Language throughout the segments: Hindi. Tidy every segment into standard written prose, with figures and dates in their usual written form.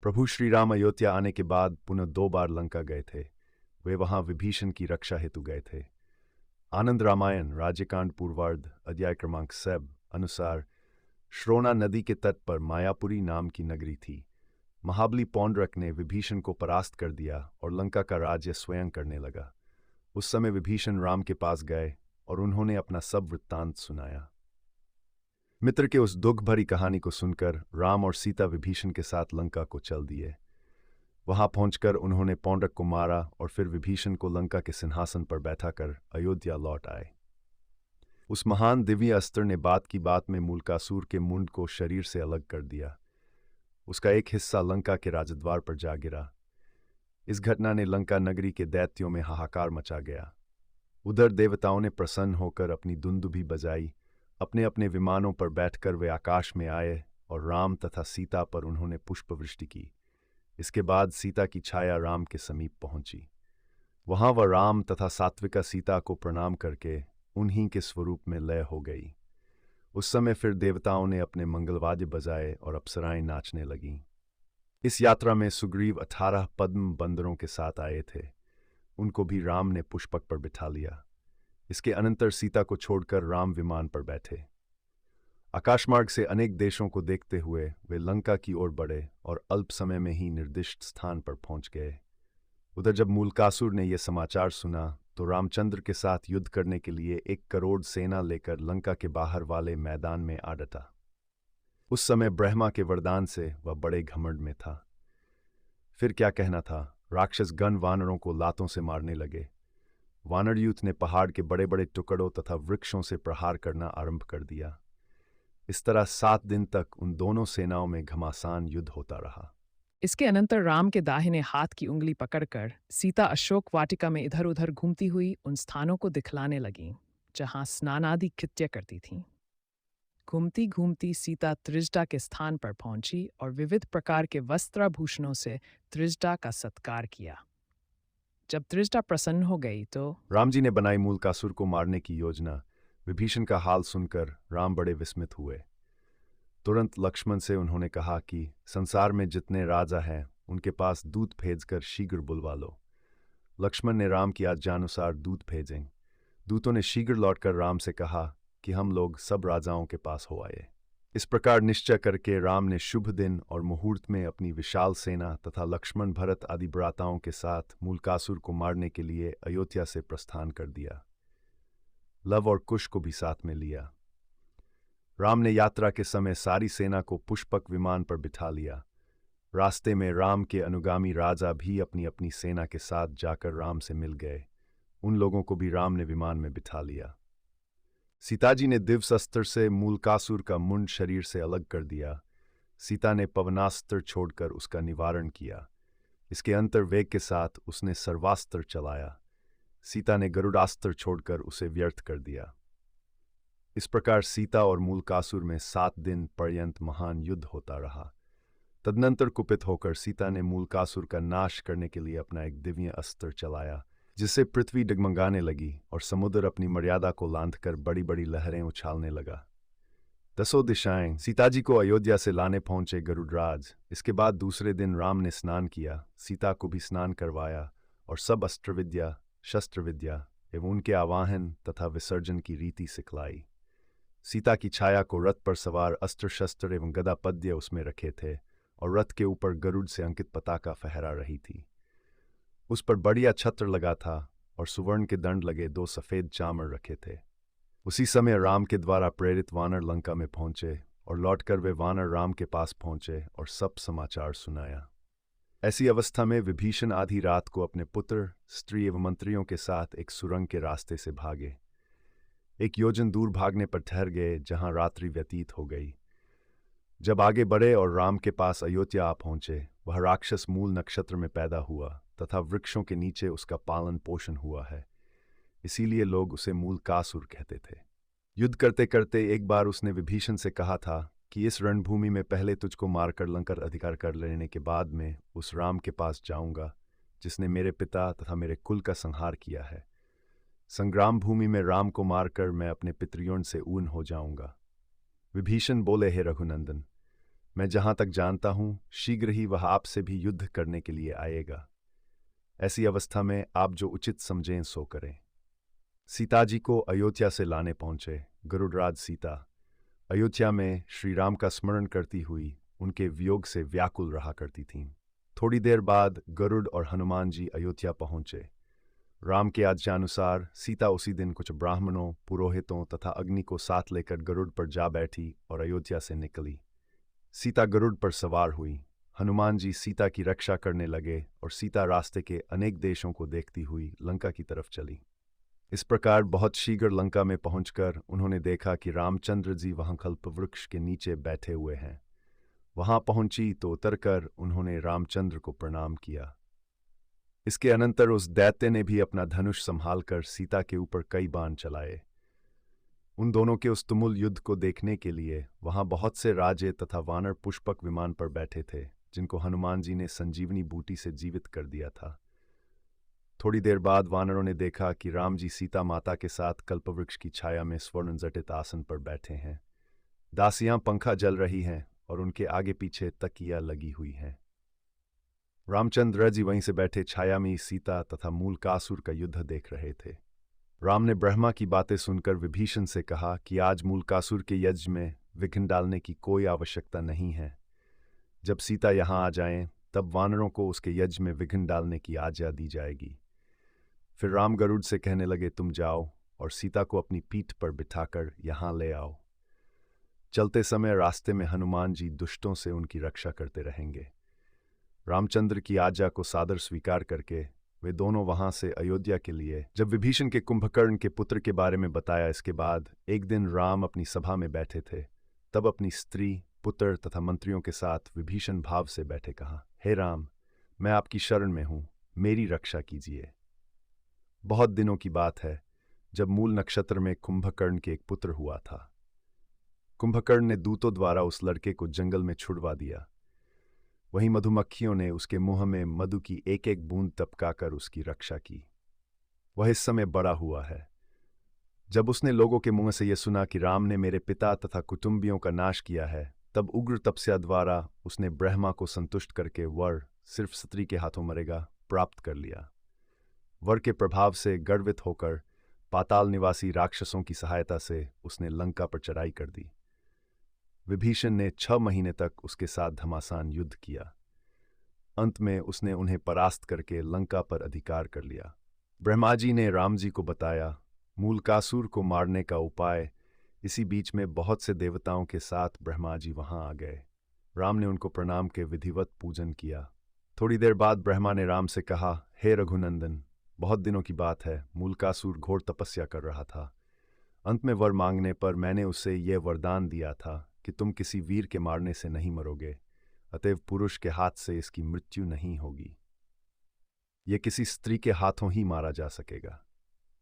प्रभु श्री राम अयोध्या आने के बाद पुनः 2 बार लंका गए थे। वे वहां विभीषण की रक्षा हेतु गए थे। आनंद रामायण राज्यकांड पूर्वार्ध अध्याय क्रमांक 7 अनुसार श्रोणा नदी के तट पर मायापुरी नाम की नगरी थी। महाबली पौंड्रक ने विभीषण को परास्त कर दिया और लंका का राज्य स्वयं करने लगा। उस समय विभीषण राम के पास गए और उन्होंने अपना सब वृत्तांत सुनाया। मित्र के उस दुख भरी कहानी को सुनकर राम और सीता विभीषण के साथ लंका को चल दिए। वहां पहुंचकर उन्होंने पौंड्रक को मारा और फिर विभीषण को लंका के सिंहासन पर बैठाकर अयोध्या लौट आए। उस महान दिव्य अस्त्र ने बात की बात में मूलकासुर के मुंड को शरीर से अलग कर दिया। उसका एक हिस्सा लंका के राजद्वार पर जा गिरा। इस घटना ने लंका नगरी के दैत्यों में हाहाकार मचा गया। उधर देवताओं ने प्रसन्न होकर अपनी दुंदुभी बजाई। अपने अपने विमानों पर बैठकर वे आकाश में आए और राम तथा सीता पर उन्होंने पुष्पवृष्टि की। इसके बाद सीता की छाया राम के समीप पहुंची। वहां वह राम तथा सात्विका सीता को प्रणाम करके उन्हीं के स्वरूप में लय हो गई। उस समय फिर देवताओं ने अपने मंगलवाद्य बजाए और अप्सराएं नाचने लगीं। इस यात्रा में सुग्रीव 18 पद्म बंदरों के साथ आए थे। उनको भी राम ने पुष्पक पर बिठा लिया। इसके अनंतर सीता को छोड़कर राम विमान पर बैठे। आकाशमार्ग से अनेक देशों को देखते हुए वे लंका की ओर बढ़े और अल्प समय में ही निर्दिष्ट स्थान पर पहुंच गए। उधर जब मूलकासुर ने यह समाचार सुना तो रामचंद्र के साथ युद्ध करने के लिए 1 करोड़ सेना लेकर लंका के बाहर वाले मैदान में आ डटा। उस समय ब्रह्मा के वरदान से वह बड़े घमंड में था। फिर क्या कहना था, राक्षस गण वानरों को लातों से मारने लगे। वानर यूथ ने पहाड़ के बड़े बड़े टुकड़ों तथा वृक्षों से प्रहार करना आरंभ कर दिया। इस तरह 7 दिन तक उन दोनों सेनाओं में घमासान युद्ध होता रहा। इसके अनंतर राम के दाहिने हाथ की उंगली पकड़कर सीता अशोक वाटिका में इधर उधर घूमती हुई उन स्थानों को दिखलाने लगीं जहां स्नान आदि कृत्य करती थीं। घूमती घूमती सीता त्रिजटा के स्थान पर पहुंची और विविध प्रकार के वस्त्राभूषणों से त्रिजटा का सत्कार किया। जब त्रिजटा प्रसन्न हो गई तो राम जी ने बनाई मूलकासुर को मारने की योजना। विभीषण का हाल सुनकर राम बड़े विस्मित हुए। तुरंत लक्ष्मण से उन्होंने कहा कि संसार में जितने राजा हैं उनके पास दूत भेजकर शीघ्र बुलवा लो। लक्ष्मण ने राम की आज्ञानुसार दूत भेजें। दूतों ने शीघ्र लौटकर राम से कहा कि हम लोग सब राजाओं के पास हो आए। इस प्रकार निश्चय करके राम ने शुभ दिन और मुहूर्त में अपनी विशाल सेना तथा लक्ष्मण भरत आदि भ्राताओं के साथ मूलकासुर को मारने के लिए अयोध्या से प्रस्थान कर दिया। लव और कुश को भी साथ में लिया। राम ने यात्रा के समय सारी सेना को पुष्पक विमान पर बिठा लिया। रास्ते में राम के अनुगामी राजा भी अपनी अपनी सेना के साथ जाकर राम से मिल गए। उन लोगों को भी राम ने विमान में बिठा लिया। सीताजी ने दिव्यास्त्र से मूलकासुर का मुंड शरीर से अलग कर दिया। सीता ने पवनास्त्र छोड़कर उसका निवारण किया। इसके अंतर्वेग के साथ उसने सर्वास्त्र चलाया। सीता ने गरुड़ास्त्र छोड़कर उसे व्यर्थ कर दिया। इस प्रकार सीता और मूलकासुर में 7 दिन पर्यंत महान युद्ध होता रहा। तदनंतर कुपित होकर सीता ने मूलकासुर का नाश करने के लिए अपना एक दिव्य अस्त्र चलाया, जिससे पृथ्वी डगमगाने लगी और समुद्र अपनी मर्यादा को लांघकर बड़ी बड़ी लहरें उछालने लगा। 10 दिशाएं सीताजी को अयोध्या से लाने पहुंचे गरुड़राज। इसके बाद दूसरे दिन राम ने स्नान किया, सीता को भी स्नान करवाया और सब अस्त्र विद्या, शस्त्र विद्या एवं उनके आवाहन तथा विसर्जन की रीति सिखलाई। सीता की छाया को रथ पर सवार अस्त्र शस्त्र एवं गदा पद्य उसमें रखे थे और रथ के ऊपर गरुड़ से अंकित पताका फहरा रही थी। उस पर बढ़िया छत्र लगा था और सुवर्ण के दंड लगे 2 सफेद चामर रखे थे। उसी समय राम के द्वारा प्रेरित वानर लंका में पहुंचे और लौटकर वे वानर राम के पास पहुंचे और सब समाचार सुनाया। ऐसी अवस्था में विभीषण आधी रात को अपने पुत्र, स्त्री एवं मंत्रियों के साथ एक सुरंग के रास्ते से भागे। 1 योजन दूर भागने पर ठहर गए, जहां रात्रि व्यतीत हो गई। जब आगे बढ़े और राम के पास अयोध्या आ पहुंचे, वह राक्षस मूल नक्षत्र में पैदा हुआ तथा वृक्षों के नीचे उसका पालन पोषण हुआ है। इसीलिए लोग उसे मूलकासुर कहते थे। युद्ध करते करते एक बार उसने विभीषण से कहा था कि इस रणभूमि में पहले तुझको मारकर लंकर अधिकार कर लेने के बाद में उस राम के पास जाऊंगा जिसने मेरे पिता तथा मेरे कुल का संहार किया है। संग्राम भूमि में राम को मारकर मैं अपने पितृयों से ऊन हो जाऊंगा। विभीषण बोले, हे रघुनंदन, मैं जहां तक जानता हूं शीघ्र ही वह आपसे भी युद्ध करने के लिए आएगा। ऐसी अवस्था में आप जो उचित समझें सो करें। सीताजी को अयोध्या से लाने पहुंचे गरुड़राज सीता अयोध्या में श्री राम का स्मरण करती हुई उनके वियोग से व्याकुल रहा करती थीं। थोड़ी देर बाद गरुड़ और हनुमान जी अयोध्या पहुंचे। राम के आज्ञानुसार सीता उसी दिन कुछ ब्राह्मणों, पुरोहितों तथा अग्नि को साथ लेकर गरुड़ पर जा बैठी और अयोध्या से निकली। सीता गरुड़ पर सवार हुई। हनुमान जी सीता की रक्षा करने लगे और सीता रास्ते के अनेक देशों को देखती हुई लंका की तरफ चली। इस प्रकार बहुत शीघ्र लंका में पहुंचकर उन्होंने देखा कि रामचंद्र जी वहां कल्पवृक्ष के नीचे बैठे हुए हैं। वहां पहुंची तो उतरकर उन्होंने रामचंद्र को प्रणाम किया। इसके अनंतर उस दैत्य ने भी अपना धनुष संभालकर सीता के ऊपर कई बाण चलाए। उन दोनों के उस तुमुल युद्ध को देखने के लिए वहां बहुत से राजे तथा वानर पुष्पक विमान पर बैठे थे, जिनको हनुमान जी ने संजीवनी बूटी से जीवित कर दिया था। थोड़ी देर बाद वानरों ने देखा कि राम जी सीता माता के साथ कल्पवृक्ष की छाया में स्वर्ण जटित आसन पर बैठे हैं। दासियां पंखा जल रही हैं और उनके आगे पीछे तकिया लगी हुई हैं। रामचंद्र जी वहीं से बैठे छाया में सीता तथा मूलकासुर का युद्ध देख रहे थे। राम ने ब्रह्मा की बातें सुनकर विभीषण से कहा कि आज मूलकासुर के यज्ञ में विघ्न डालने की कोई आवश्यकता नहीं है। जब सीता यहाँ आ जाएं, तब वानरों को उसके यज्ञ में विघ्न डालने की आज्ञा दी जाएगी। फिर राम गरुड़ से कहने लगे, तुम जाओ और सीता को अपनी पीठ पर बिठाकर यहाँ ले आओ। चलते समय रास्ते में हनुमान जी दुष्टों से उनकी रक्षा करते रहेंगे। रामचंद्र की आज्ञा को सादर स्वीकार करके वे दोनों वहां से अयोध्या के लिए। जब विभीषण के कुंभकर्ण के पुत्र के बारे में बताया, इसके बाद एक दिन राम अपनी सभा में बैठे थे, तब अपनी स्त्री, पुत्र तथा मंत्रियों के साथ विभीषण भाव से बैठे कहा, हे राम, मैं आपकी शरण में हूं, मेरी रक्षा कीजिए। बहुत दिनों की बात है जब मूल नक्षत्र में कुंभकर्ण के एक पुत्र हुआ था। कुंभकर्ण ने दूतों द्वारा उस लड़के को जंगल में छुड़वा दिया। वहीं मधुमक्खियों ने उसके मुंह में मधु की एक एक बूंद टपकाकर उसकी रक्षा की। वह इस समय बड़ा हुआ है। जब उसने लोगों के मुंह से यह सुना कि राम ने मेरे पिता तथा कुटुंबियों का नाश किया है, तब उग्र तपस्या द्वारा उसने ब्रह्मा को संतुष्ट करके वर, सिर्फ स्त्री के हाथों मरेगा, प्राप्त कर लिया। वर के प्रभाव से गर्वित होकर पाताल निवासी राक्षसों की सहायता से उसने लंका पर चढ़ाई कर दी। विभीषण ने 6 महीने तक उसके साथ घमासान युद्ध किया। अंत में उसने उन्हें परास्त करके लंका पर अधिकार कर लिया। ब्रह्मा जी ने राम जी को बताया मूलकासुर को मारने का उपाय। इसी बीच में बहुत से देवताओं के साथ ब्रह्मा जी वहां आ गए। राम ने उनको प्रणाम के विधिवत पूजन किया। थोड़ी देर बाद ब्रह्मा ने राम से कहा, हे रघुनंदन, बहुत दिनों की बात है, मूलकासुर घोर तपस्या कर रहा था। अंत में वर मांगने पर मैंने उसे यह वरदान दिया था कि तुम किसी वीर के मारने से नहीं मरोगे, अतएव पुरुष के हाथ से इसकी मृत्यु नहीं होगी। यह किसी स्त्री के हाथों ही मारा जा सकेगा।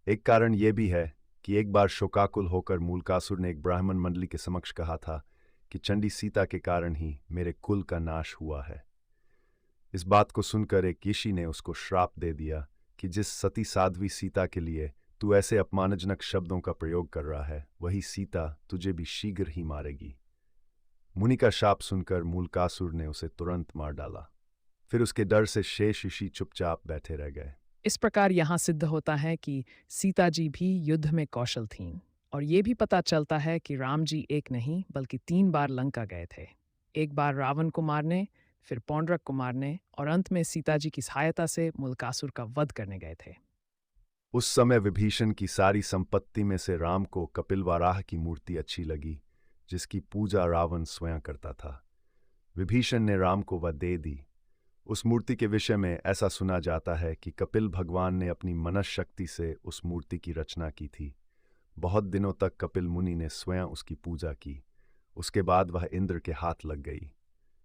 एक कारण यह भी है कि एक बार शोकाकुल होकर मूलकासुर ने एक ब्राह्मण मंडली के समक्ष कहा था कि चंडी सीता के कारण ही मेरे कुल का नाश हुआ है। इस बात को सुनकर एक ऋषि ने उसको श्राप दे दिया कि जिस सती साध्वी सीता के लिए तू ऐसे अपमानजनक शब्दों का प्रयोग कर रहा है, वही सीता तुझे भी शीघ्र ही मारेगी। मुनि का शाप सुनकर मूलकासुर ने उसे तुरंत मार डाला। फिर उसके डर से शेष ऋषि चुपचाप बैठे रह गए। इस प्रकार यहाँ सिद्ध होता है कि सीता जी भी युद्ध में कौशल थीं, और ये भी पता चलता है कि राम जी एक नहीं बल्कि 3 बार लंका गए थे। एक बार रावण को मारने, फिर पौंड्रक को मारने और अंत में सीता जी की सहायता से मूलकासुर का वध करने गए थे। उस समय विभीषण की सारी संपत्ति में से राम को कपिलवाराह की मूर्ति अच्छी लगी, जिसकी पूजा रावण स्वयं करता था। विभीषण ने राम को वह दे दी। उस मूर्ति के विषय में ऐसा सुना जाता है कि कपिल भगवान ने अपनी मनस शक्ति से उस मूर्ति की रचना की थी। बहुत दिनों तक कपिल मुनि ने स्वयं उसकी पूजा की। उसके बाद वह इंद्र के हाथ लग गई।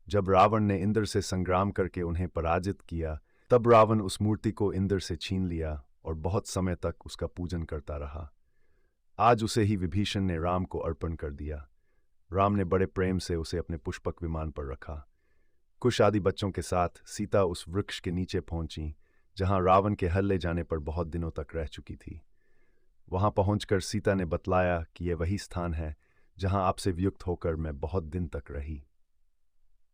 जब रावण ने इंद्र से संग्राम करके उन्हें पराजित किया, तब रावण उस मूर्ति को इंद्र से छीन लिया और बहुत समय तक उसका पूजन करता रहा। आज उसे ही विभीषण ने राम को अर्पण कर दिया। राम ने बड़े प्रेम से उसे अपने पुष्पक विमान पर रखा। कुश आदि बच्चों के साथ सीता उस वृक्ष के नीचे पहुंची, जहां रावण के हल्ले जाने पर बहुत दिनों तक रह चुकी थी। वहां पहुंचकर सीता ने बतलाया कि यह वही स्थान है जहां आपसे वियुक्त होकर मैं बहुत दिन तक रही।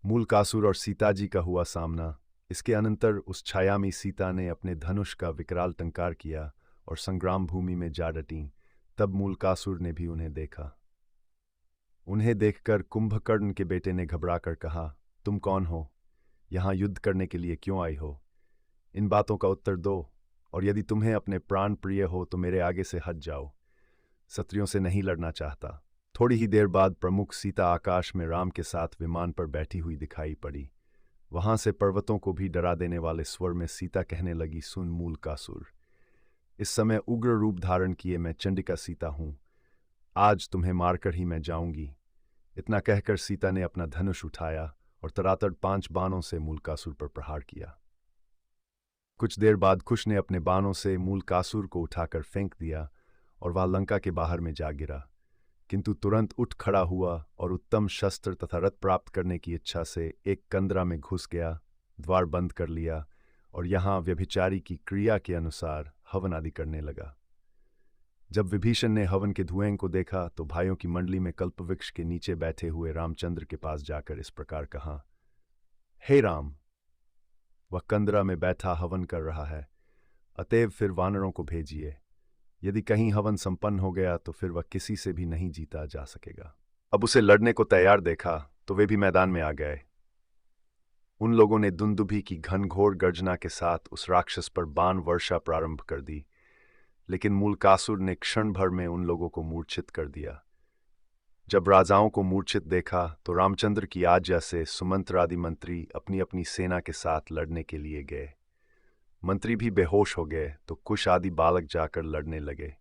मूलकासुर और सीता जी का हुआ सामना। इसके अनंतर उस छाया में सीता ने अपने धनुष का विकराल टंकार किया और संग्राम भूमि में जा डटी। तब मूलकासुर ने भी उन्हें देखा। उन्हें देखकर कुंभकर्ण के बेटे ने घबराकर कहा, तुम कौन हो? यहाँ युद्ध करने के लिए क्यों आई हो? इन बातों का उत्तर दो, और यदि तुम्हें अपने प्राण प्रिय हो तो मेरे आगे से हट जाओ। क्षत्रियों से नहीं लड़ना चाहता। थोड़ी ही देर बाद प्रमुख सीता आकाश में राम के साथ विमान पर बैठी हुई दिखाई पड़ी। वहां से पर्वतों को भी डरा देने वाले स्वर में सीता कहने लगी, सुन मूलकासुर, इस समय उग्र रूप धारण किए मैं चंडिका सीता हूं। आज तुम्हें मारकर ही मैं जाऊंगी। इतना कहकर सीता ने अपना धनुष उठाया और तरातड़ 5 बाणों से मूलकासुर पर प्रहार किया। कुछ देर बाद कुश ने अपने बाणों से मूलकासुर को उठाकर फेंक दिया और वह लंका के बाहर में जा गिरा, किंतु तुरंत उठ खड़ा हुआ और उत्तम शस्त्र तथा रथ प्राप्त करने की इच्छा से एक कंदरा में घुस गया, द्वार बंद कर लिया और यहाँ व्यभिचारी की क्रिया के अनुसार हवन आदि करने लगा। जब विभीषण ने हवन के धुएं को देखा तो भाइयों की मंडली में कल्पवृक्ष के नीचे बैठे हुए रामचंद्र के पास जाकर इस प्रकार कहा, हे राम, वह कंदरा में बैठा हवन कर रहा है, अतएव फिर वानरों को भेजिए। यदि कहीं हवन संपन्न हो गया तो फिर वह किसी से भी नहीं जीता जा सकेगा। अब उसे लड़ने को तैयार देखा तो वे भी मैदान में आ गए। उन लोगों ने दुंदुभी की घनघोर गर्जना के साथ उस राक्षस पर बाण वर्षा प्रारंभ कर दी, लेकिन मूलकासुर ने क्षण भर में उन लोगों को मूर्छित कर दिया। जब राजाओं को मूर्छित देखा तो रामचंद्र की आज्ञा से सुमंत्र आदि मंत्री अपनी अपनी सेना के साथ लड़ने के लिए गए। मंत्री भी बेहोश हो गए तो कुश आदि बालक जाकर लड़ने लगे।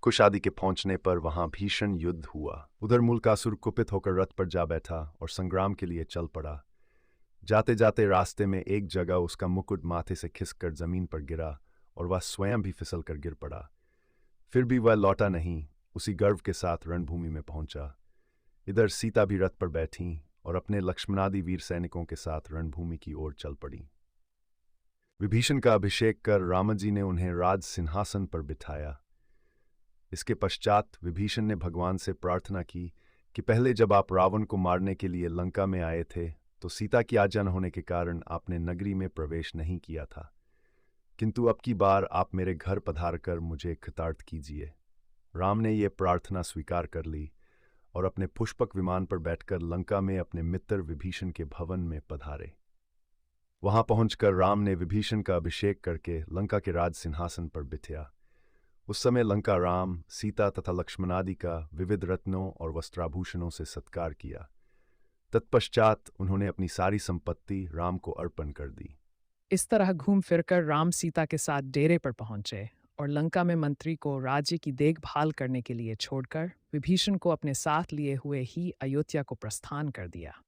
कुश आदि के पहुंचने पर वहां भीषण युद्ध हुआ। उधर मूलकासुर कुपित होकर रथ पर जा बैठा और संग्राम के लिए चल पड़ा। जाते जाते रास्ते में एक जगह उसका मुकुट माथे से खिसकर जमीन पर गिरा और वह स्वयं भी फिसल कर गिर पड़ा। फिर भी वह लौटा नहीं, उसी गर्व के साथ रणभूमि में पहुंचा। इधर सीता भी रथ पर बैठी और अपने लक्ष्मणादि वीर सैनिकों के साथ रणभूमि की ओर चल पड़ी। विभीषण का अभिषेक कर रामजी ने उन्हें राज सिंहासन पर बिठाया। इसके पश्चात विभीषण ने भगवान से प्रार्थना की कि पहले जब आप रावण को मारने के लिए लंका में आए थे तो सीता की आज्ञा न होने के कारण आपने नगरी में प्रवेश नहीं किया था, किंतु अब की बार आप मेरे घर पधार कर मुझे कृतार्थ कीजिए। राम ने ये प्रार्थना स्वीकार कर ली और अपने पुष्पक विमान पर बैठकर लंका में अपने मित्र विभीषण के भवन में पधारे। वहां पहुंचकर राम ने विभीषण का अभिषेक करके लंका के राज सिंहासन पर बिठाया। उस समय लंका राम, सीता तथा लक्ष्मणादि का विविध रत्नों और वस्त्राभूषणों से सत्कार किया। तत्पश्चात उन्होंने अपनी सारी संपत्ति राम को अर्पण कर दी। इस तरह घूम फिरकर राम सीता के साथ डेरे पर पहुंचे और लंका में मंत्री को राज्य की देखभाल करने के लिए छोड़कर विभीषण को अपने साथ लिए हुए ही अयोध्या को प्रस्थान कर दिया।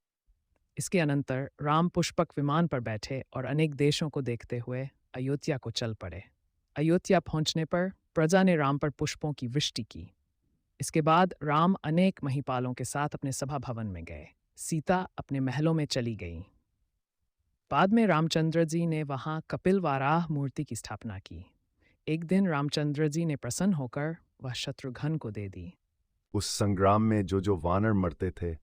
इसके अनंतर राम पुष्पक विमान पर बैठे और अनेक देशों को देखते हुए अयोध्या को चल पड़े। अयोध्या पहुंचने पर प्रजा ने राम पर पुष्पों की वृष्टि की। इसके बाद राम अनेक महिपालों के साथ अपने सभा भवन में गए। सीता अपने महलों में चली गई। बाद में रामचंद्र जी ने वहां कपिल वाराह मूर्ति की स्थापना की। एक दिन रामचंद्र जी ने प्रसन्न होकर वह शत्रुघ्न को दे दी। उस संग्राम में जो वानर मरते थे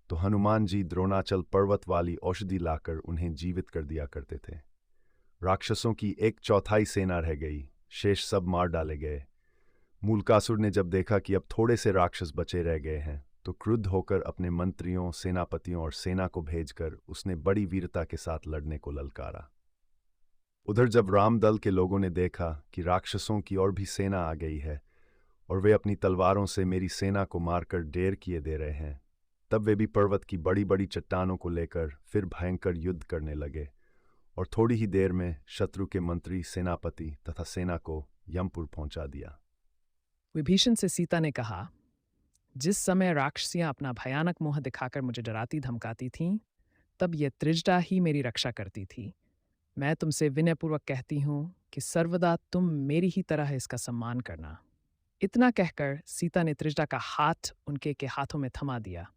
तो हनुमान जी द्रोणाचल पर्वत वाली औषधि लाकर उन्हें जीवित कर दिया करते थे। राक्षसों की 1/4 सेना रह गई, शेष सब मार डाले गए। मूलकासुर ने जब देखा कि अब थोड़े से राक्षस बचे रह गए हैं तो क्रुद्ध होकर अपने मंत्रियों, सेनापतियों और सेना को भेजकर उसने बड़ी वीरता के साथ लड़ने को ललकारा। उधर जब रामदल के लोगों ने देखा कि राक्षसों की और भी सेना आ गई है और वे अपनी तलवारों से मेरी सेना को मारकर ढेर किए दे रहे हैं, तब वे भी पर्वत की बड़ी बड़ी चट्टानों को लेकर फिर भयंकर युद्ध करने लगे और थोड़ी ही देर में शत्रु के मंत्री, सेनापति तथा सेना को यमपुर पहुंचा दिया। विभीषण से सीता ने कहा, जिस समय राक्षसियां अपना भयानक मुंह दिखाकर मुझे डराती धमकाती थीं, तब यह त्रिजटा ही मेरी रक्षा करती थी। मैं तुमसे विनयपूर्वक कहती हूं कि सर्वदा तुम मेरी ही तरह इसका सम्मान करना। इतना कहकर सीता ने त्रिजटा का हाथ उनके के हाथों में थमा दिया